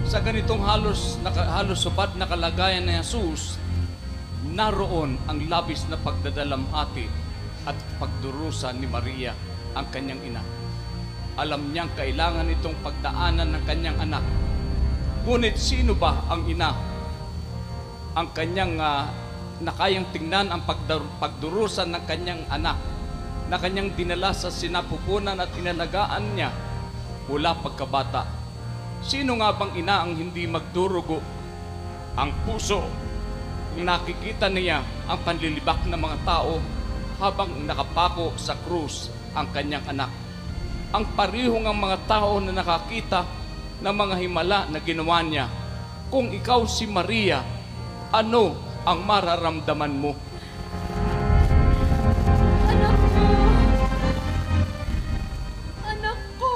Sa ganitong halos subad na kalagayan ni Jesus, naroon ang labis na pagdadalamhati at pagdurusa ni Maria, ang kanyang ina. Alam niyang kailangan itong pagdaanan ng kanyang anak. Ngunit sino ba ang ina? Ang kanyang nakayang tingnan ang pagdurusa ng kanyang anak na kanyang dinala sa sinapupunan at inalagaan niya mula pagkabata. Sino nga bang ina ang hindi magdurugo? Ang puso. Nakikita niya ang panlilibak ng mga tao habang nakapako sa krus ang kanyang anak. Ang parihong ang mga tao na nakakita ng mga himala na ginawa niya. Kung ikaw si Maria, ano ang mararamdaman mo? Anak ko! Anak ko!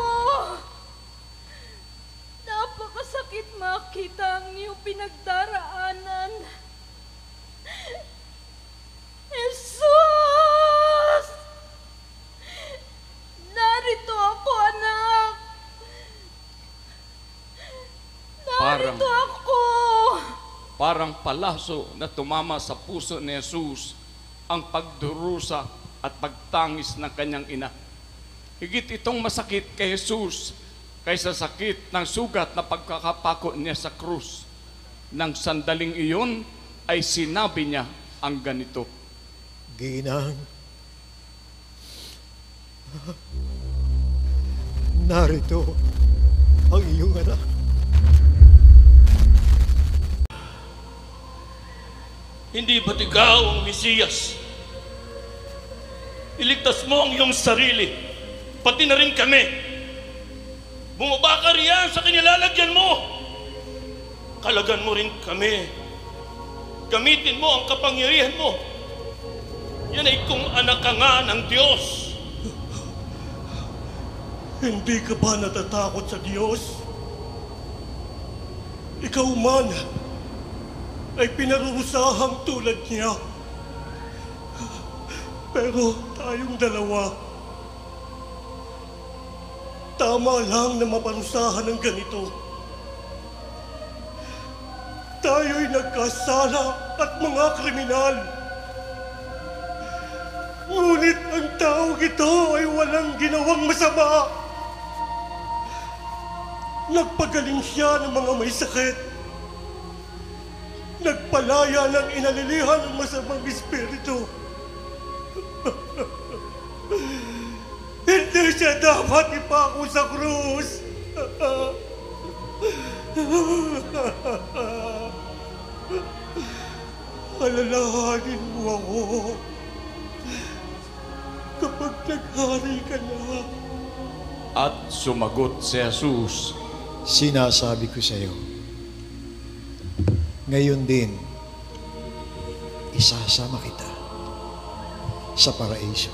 Napakasakit makita ang iyong pinagdaraanan. Jesus! Narito ako, anak! Narito ako! Parang palaso na tumama sa puso ni Jesus ang pagdurusa at pagtangis ng kanyang ina. Higit itong masakit kay Jesus kaysa sakit ng sugat na pagkakapako niya sa krus. Nang sandaling iyon ay sinabi niya ang ganito, Ginang, narito ang iyong anak. Hindi ba't ikaw ang Mesiyas? Iligtas mo ang iyong sarili, pati na rin kami. Bumaba ka riyan sa kinilalagyan mo. Kalagan mo rin kami. Gamitin mo ang kapangyarihan mo. Yan ay kung anak ka nga ng Diyos. Hindi ka ba natatakot sa Diyos? Ikaw man ay pinarurusahang tulad niya. Pero tayong dalawa, tama lang na maparusahan ng ganito. Tayo'y nagkasala at mga kriminal. Ngunit ang taong ito ay walang ginawang masama. Nagpagaling siya ng mga may sakit. Nagpalaya ng inalilihan ng masamang espiritu. Hindi siya dapat ipako sa krus. Alalahanin mo ako kapag naghari ka na. at sumagot si Jesus, Sinasabi ko sa iyo, ngayon din, isasama kita sa paraiso.